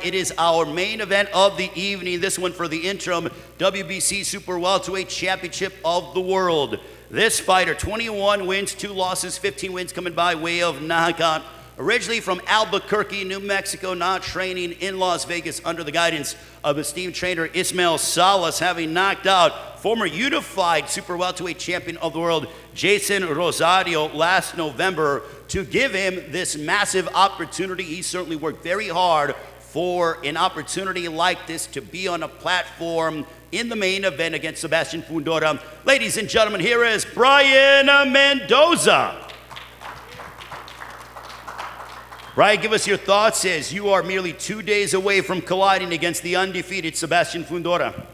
it is our main event of the evening. This one for the interim WBC Super Welterweight Championship of the World. This fighter, 21 wins, 2 losses, 15 wins coming by way of knockout. Originally from Albuquerque, New Mexico, now training in Las Vegas under the guidance of esteemed trainer Ismael Salas, having knocked out former unified super welterweight champion of the world, Jason Rosario, last November. To give him this massive opportunity, he certainly worked very hard for an opportunity like this to be on a platform in the main event against Sebastian Fundora. Ladies and gentlemen, here is Brian Mendoza. Brian, give us your thoughts as you are merely 2 days away from colliding against the undefeated Sebastian Fundora.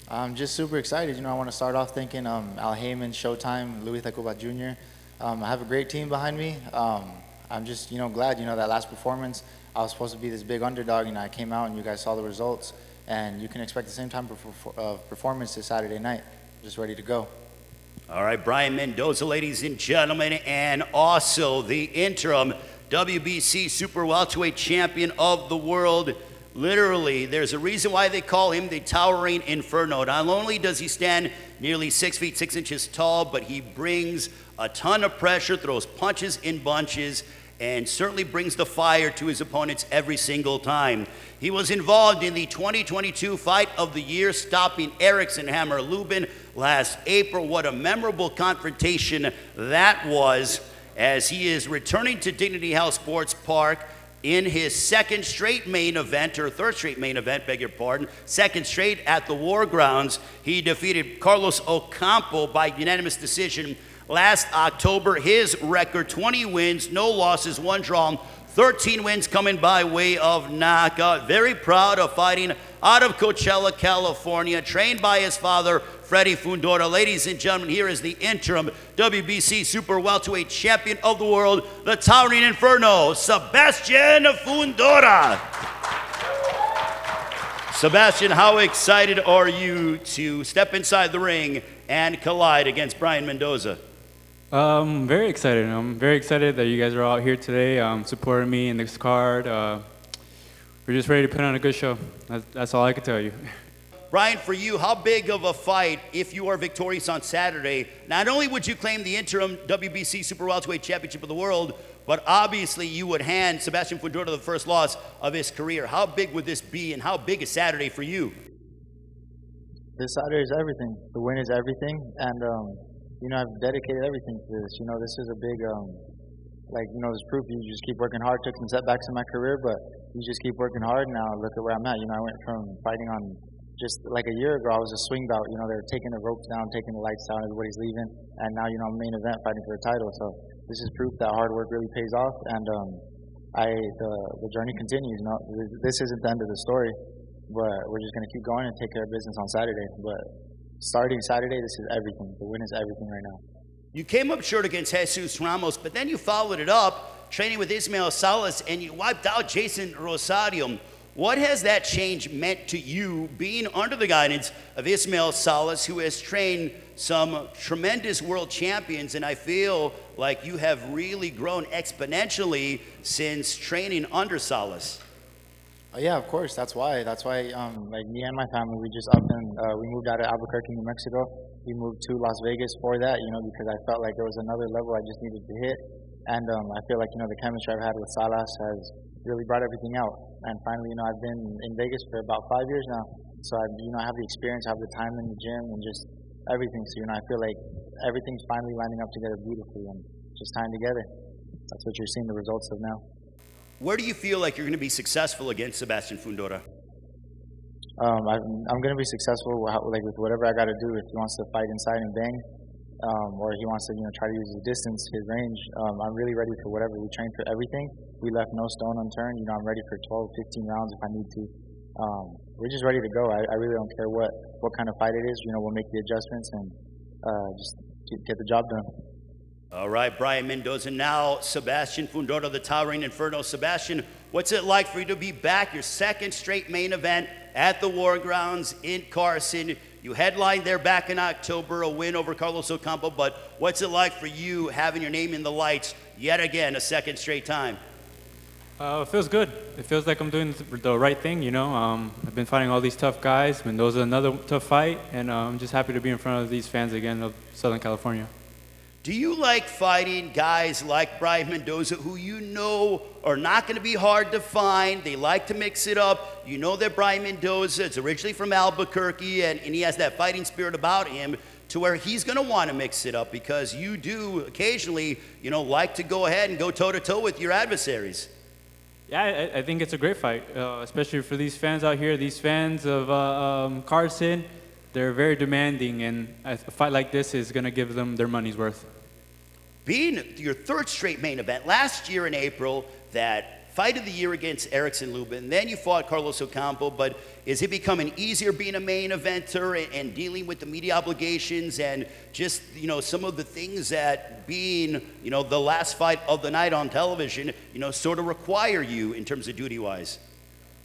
I'm just super excited. I want to start off thanking Al Heyman, Showtime, Luis Tacuba Jr. I have a great team behind me. I'm just, glad, that last performance, I was supposed to be this big underdog, and I came out and you guys saw the results. And you can expect the same type of performance this Saturday night. Just ready to go. All right, Brian Mendoza, ladies and gentlemen, and also the interim WBC Super Welterweight Champion of the world. Literally, there's a reason why they call him the Towering Inferno. Not only does he stand nearly 6 feet 6 inches tall, but he brings a ton of pressure, throws punches in bunches, and certainly brings the fire to his opponents every single time. He was involved in the 2022 Fight of the Year, stopping Erickson Hammer Lubin last April. What a memorable confrontation that was, as he is returning to Dignity Health Sports Park in his second straight main event, or third straight main event, beg your pardon, second straight at the War Grounds. He defeated Carlos Ocampo by unanimous decision last October. His record, 20 wins, no losses, 1 draw, 13 wins coming by way of knockout. Very proud of fighting out of Coachella, California, trained by his father, Freddie Fundora. Ladies and gentlemen, here is the interim WBC Super Welterweight Champion of the world, the Towering Inferno, Sebastian Fundora. Sebastian, how excited are you to step inside the ring and collide against Brian Mendoza? Very excited. I'm very excited that you guys are out here today supporting me in this card. We're just ready to put on a good show. That's all I can tell you. Brian, for you, how big of a fight, if you are victorious on Saturday? Not only would you claim the interim WBC Super Welterweight Championship of the world, but obviously you would hand Sebastian Fundora the first loss of his career. How big would this be, and how big is Saturday for you? This Saturday is everything. The win is everything, and I've dedicated everything to this. This is a big, this proof. You just keep working hard. Took some setbacks in my career, but you just keep working hard. Now look at where I'm at. I went from fighting on just like a year ago, I was a swing belt. They're taking the ropes down, taking the lights down, everybody's leaving, and now I'm main event fighting for a title. So this is proof that hard work really pays off, and the journey continues. This isn't the end of the story, but we're just gonna keep going and take care of business on Saturday. But starting Saturday, this is everything. The win is everything right now. You came up short against Jesus Ramos, but then you followed it up, training with Ismael Salas, and you wiped out Jason Rosario. What has that change meant to you, being under the guidance of Ismael Salas, who has trained some tremendous world champions, and I feel like you have really grown exponentially since training under Salas? Yeah, of course. That's why. Like me and my family, we just we moved out of Albuquerque, New Mexico. We moved to Las Vegas for that, because I felt like there was another level I just needed to hit. And I feel like, the chemistry I've had with Salas has really brought everything out. And finally, I've been in Vegas for about 5 years now. So I have the experience, I have the time in the gym, and just everything. So, I feel like everything's finally lining up together beautifully, and just tying together. That's what you're seeing the results of now. Where do you feel like you're going to be successful against Sebastian Fundora? I'm going to be successful with whatever I got to do. If he wants to fight inside and bang, or he wants to try to use his distance, his range, I'm really ready for whatever. We trained for everything. We left no stone unturned. I'm ready for 12, 15 rounds if I need to. We're just ready to go. I really don't care what kind of fight it is. We'll make the adjustments and just get the job done. All right, Brian Mendoza. Now, Sebastian Fundora, the Towering Inferno. Sebastian, what's it like for you to be back, your second straight main event at the War Grounds in Carson? You headlined there back in October, a win over Carlos Ocampo, but what's it like for you having your name in the lights yet again, a second straight time? It feels good. It feels like I'm doing the right thing, you know. I've been fighting all these tough guys. Mendoza, another tough fight, and I'm just happy to be in front of these fans again of Southern California. Do you like fighting guys like Brian Mendoza, who you know are not going to be hard to find? They like to mix it up. You know that Brian Mendoza is originally from Albuquerque, and he has that fighting spirit about him to where he's going to want to mix it up because you do occasionally, you know, like to go ahead and go toe-to-toe with your adversaries. Yeah, I think it's a great fight, especially for these fans out here. These fans of Carson, they're very demanding, and a fight like this is going to give them their money's worth. Being your third straight main event, last year in April, that fight of the year against Erickson Lubin, then you fought Carlos Ocampo, but is it becoming easier being a main eventer and dealing with the media obligations and just, you know, some of the things that being, you know, the last fight of the night on television, you know, sort of require you in terms of duty-wise?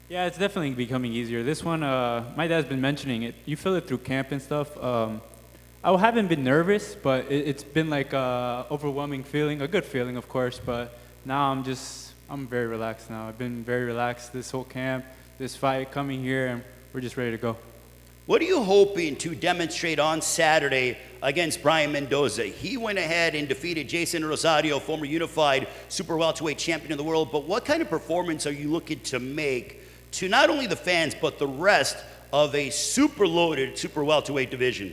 Yeah, it's definitely becoming easier. This one, my dad's been mentioning it. You feel it through camp and stuff. I haven't been nervous, but it's been like a overwhelming feeling, a good feeling, of course, but now I'm very relaxed now. I've been very relaxed this whole camp, this fight, coming here, and we're just ready to go. What are you hoping to demonstrate on Saturday against Brian Mendoza? He went ahead and defeated Jason Rosario, former unified super welterweight champion of the world, but what kind of performance are you looking to make to not only the fans, but the rest of a super loaded super welterweight division?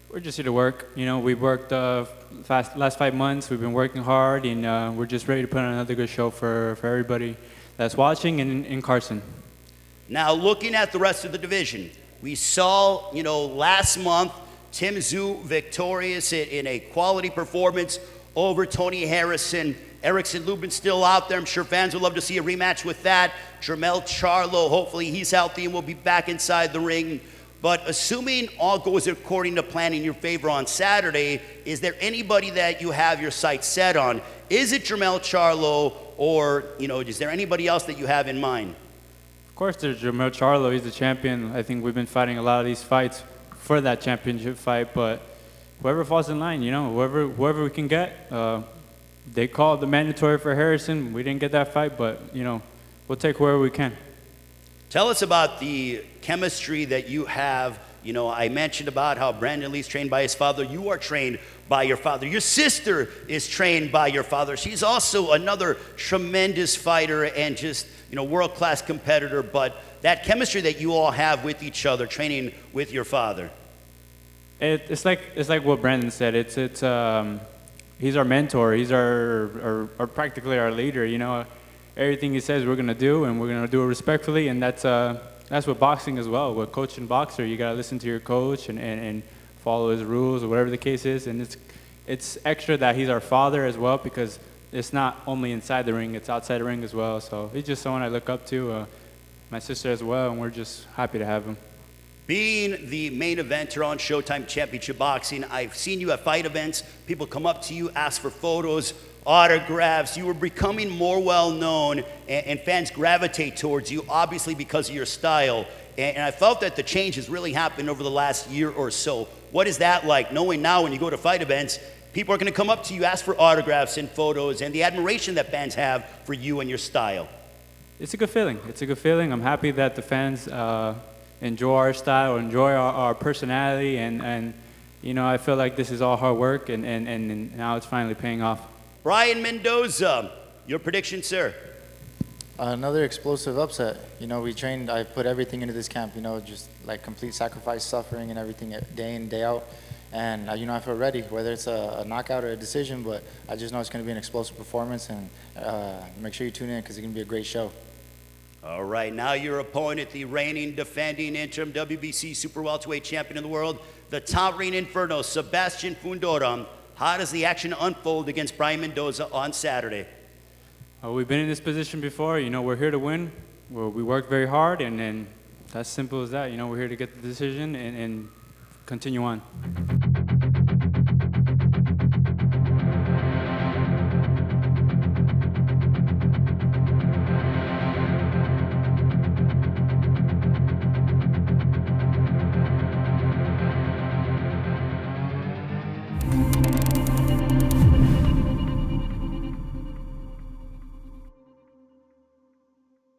We're just here to work. You know, we've worked last 5 months. We've been working hard, and we're just ready to put on another good show for everybody that's watching in Carson. Now, looking at the rest of the division, we saw, you know, last month, Tim Tszyu victorious in a quality performance over Tony Harrison. Erickson Lubin still out there. I'm sure fans would love to see a rematch with that. Jermell Charlo, hopefully he's healthy and will be back inside the ring. But assuming all goes according to plan in your favor on Saturday, is there anybody that you have your sights set on? Is it Jermell Charlo, or, you know, is there anybody else that you have in mind? Of course, there's Jermell Charlo. He's the champion. I think we've been fighting a lot of these fights for that championship fight, but whoever falls in line, you know, whoever we can get. They called the mandatory for Harrison. We didn't get that fight, but, you know, we'll take whoever we can. Tell us about the chemistry that you have. You know, I mentioned about how Brandon Lee's trained by his father. You are trained by your father. Your sister is trained by your father. She's also another tremendous fighter and just, you know, world-class competitor. But that chemistry that you all have with each other, training with your father. It's like what Brandon said. He's our mentor. He's our practically our leader. You know, everything he says we're gonna do, and we're gonna do it respectfully. And that's what boxing as well. With coach and boxer, you gotta listen to your coach and follow his rules or whatever the case is. And it's extra that he's our father as well, because it's not only inside the ring, it's outside the ring as well. So he's just someone I look up to. My sister as well, and we're just happy to have him. Being the main eventer on Showtime Championship Boxing, I've seen you at fight events. People come up to you, ask for photos, autographs. You are becoming more well-known, and fans gravitate towards you, obviously because of your style. And I felt that the change has really happened over the last year or so. What is that like, knowing now when you go to fight events, people are going to come up to you, ask for autographs and photos, and the admiration that fans have for you and your style? It's a good feeling. It's a good feeling. I'm happy that the fans enjoy our style, enjoy our personality, and you know, I feel like this is all hard work, and now it's finally paying off. Brian Mendoza, your prediction, sir? Another explosive upset. You know, I put everything into this camp, you know, just like complete sacrifice, suffering, and everything day in, day out. And, you know, I feel ready, whether it's a knockout or a decision, but I just know it's going to be an explosive performance, and make sure you tune in because it's going to be a great show. All right, now your opponent, the reigning, defending interim WBC super welterweight champion of the world, the top ring inferno, Sebastian Fundora. How does the action unfold against Brian Mendoza on Saturday? We've been in this position before. You know, we're here to win. We work very hard, and that's simple as that. You know, we're here to get the decision and continue on.